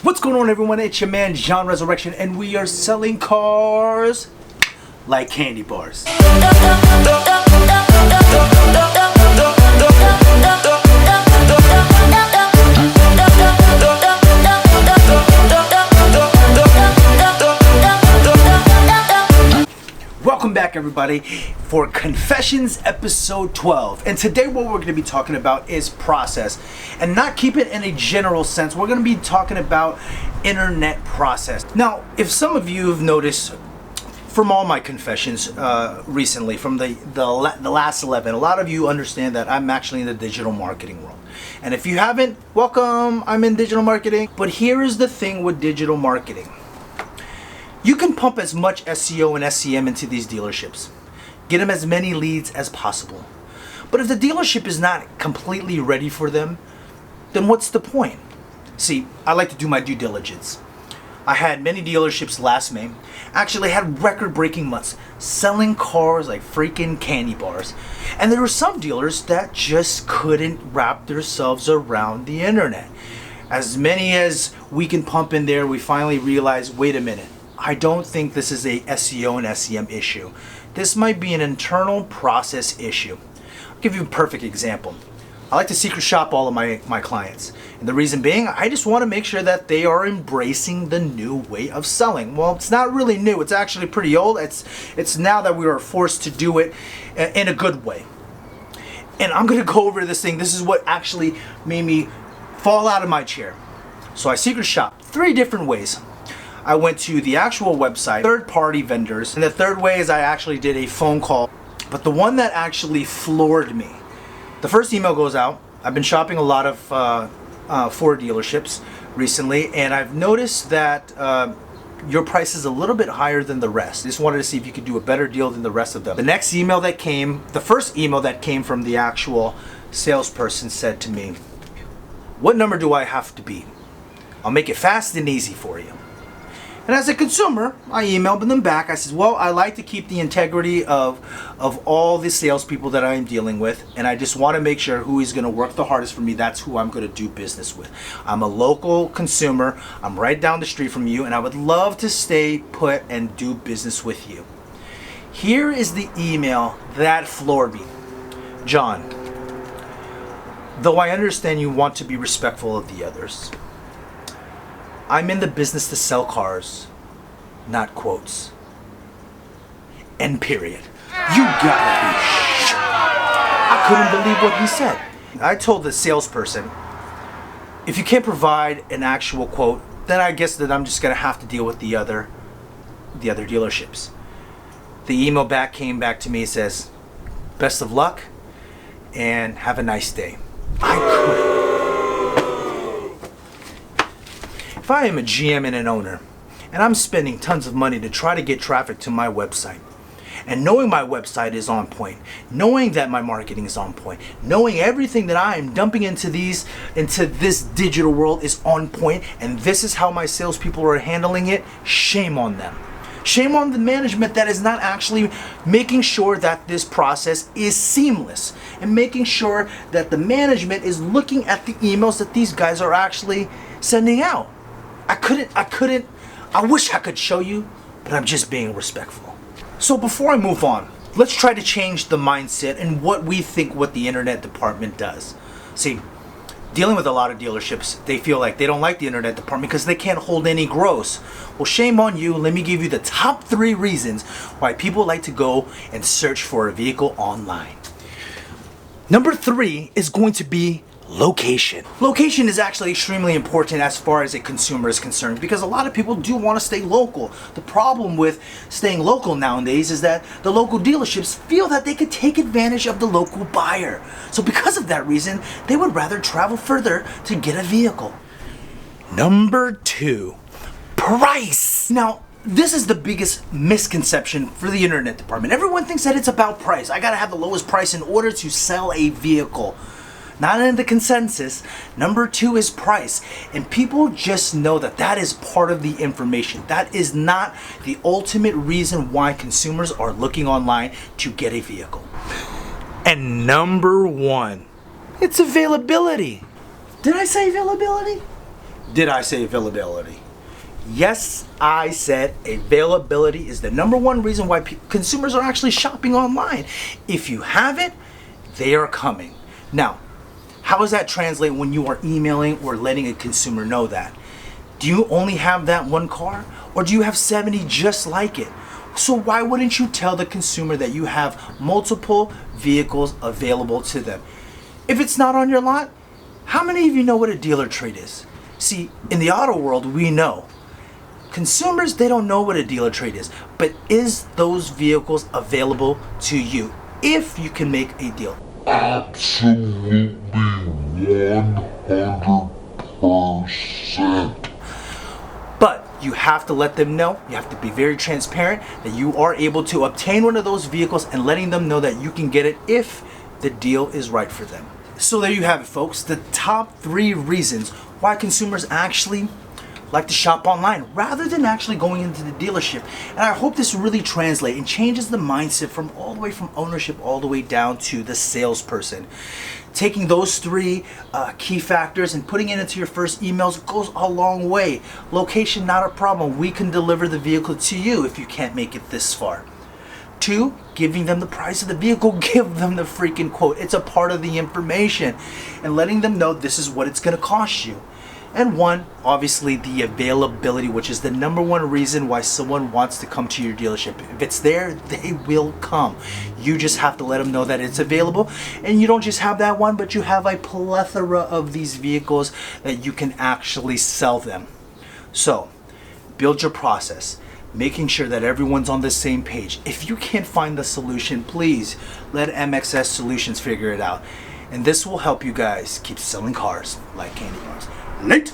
What's going on, everyone? It's your man John Resurrection, and we are selling cars like candy bars. Welcome back, everybody, for Confessions episode 12. And today what we're going to be talking about is process. And not keep it in a general sense. We're going to be talking about internet process. Now, if some of you have noticed from all my confessions recently, from the last 11, a lot of you understand that I'm actually in the digital marketing world. And if you haven't, welcome, I'm in digital marketing. But here is the thing with digital marketing. You can pump as much SEO and SEM into these dealerships. Get them as many leads as possible. But if the dealership is not completely ready for them, then what's the point? See, I like to do my due diligence. I had many dealerships last May. Actually had record-breaking months, selling cars like freaking candy bars. And there were some dealers that just couldn't wrap themselves around the internet. As many as we can pump in there, we finally realized, wait a minute. I don't think this is a SEO and SEM issue. This might be an internal process issue. I'll give you a perfect example. I like to secret shop all of my clients. And the reason being, I just want to make sure that they are embracing the new way of selling. Well, it's not really new. It's actually pretty old. It's now that we are forced to do it in a good way. And I'm going to go over this thing. This is what actually made me fall out of my chair. So I secret shop 3 different ways. I went to the actual website, third-party vendors, and the third way is I actually did a phone call. But the one that actually floored me, the first email goes out. I've been shopping a lot of Ford dealerships recently, and I've noticed that your price is a little bit higher than the rest. I just wanted to see if you could do a better deal than the rest of them. The next email that came, the first email that came from the actual salesperson said to me, "What number do I have to be? I'll make it fast and easy for you." And as a consumer, I emailed them back. I said, well, I like to keep the integrity of all the salespeople that I'm dealing with, and I just want to make sure who is going to work the hardest for me, that's who I'm going to do business with. I'm a local consumer. I'm right down the street from you, and I would love to stay put and do business with you. Here is the email that floored me. John, though I understand you want to be respectful of the others, I'm in the business to sell cars, not quotes. End period. You gotta be I couldn't believe what he said. I told the salesperson, if you can't provide an actual quote, then I guess that I'm just gonna have to deal with the other dealerships. The email came back to me, says, best of luck and have a nice day. I couldn't. If I am a GM and an owner, and I'm spending tons of money to try to get traffic to my website, and knowing my website is on point, knowing that my marketing is on point, knowing everything that I am dumping into this digital world is on point, and this is how my salespeople are handling it, shame on them. Shame on the management that is not actually making sure that this process is seamless, and making sure that the management is looking at the emails that these guys are actually sending out. I wish I could show you, but I'm just being respectful. So before I move on, let's try to change the mindset and what we think what the internet department does. See, dealing with a lot of dealerships, they feel like they don't like the internet department because they can't hold any gross. Well, shame on you. Let me give you the top 3 reasons why people like to go and search for a vehicle online. Number 3 is going to be location. Location is actually extremely important as far as a consumer is concerned, because a lot of people do want to stay local. The problem with staying local nowadays is that the local dealerships feel that they could take advantage of the local buyer. So because of that reason, they would rather travel further to get a vehicle. Number 2, price. Now, this is the biggest misconception for the internet department. Everyone thinks that it's about price. I gotta have the lowest price in order to sell a vehicle. Not in the consensus. Number 2 is price. And people just know that that is part of the information. That is not the ultimate reason why consumers are looking online to get a vehicle. And number 1, it's availability. Did I say availability? Did I say availability? Yes, I said availability is the number one reason why consumers are actually shopping online. If you have it, they are coming. Now, how does that translate when you are emailing or letting a consumer know that? Do you only have that one car, or do you have 70 just like it? So why wouldn't you tell the consumer that you have multiple vehicles available to them? If it's not on your lot, how many of you know what a dealer trade is? See, in the auto world, we know. Consumers, they don't know what a dealer trade is, but is those vehicles available to you if you can make a deal? Absolutely 100%. But you have to let them know, you have to be very transparent that you are able to obtain one of those vehicles and letting them know that you can get it if the deal is right for them. So there you have it, folks, the top 3 reasons why consumers actually like to shop online rather than actually going into the dealership. And I hope this really translates and changes the mindset from all the way from ownership all the way down to the salesperson. Taking those 3 key factors and putting it into your first emails goes a long way. Location, not a problem. We can deliver the vehicle to you if you can't make it this far. 2, giving them the price of the vehicle, give them the freaking quote. It's a part of the information. And letting them know this is what it's gonna cost you. And 1, obviously the availability, which is the number 1 reason why someone wants to come to your dealership. If it's there, they will come. You just have to let them know that it's available. And you don't just have that one, but you have a plethora of these vehicles that you can actually sell them. So, build your process, making sure that everyone's on the same page. If you can't find the solution, please let MXS Solutions figure it out. And this will help you guys keep selling cars like candy bars. Late.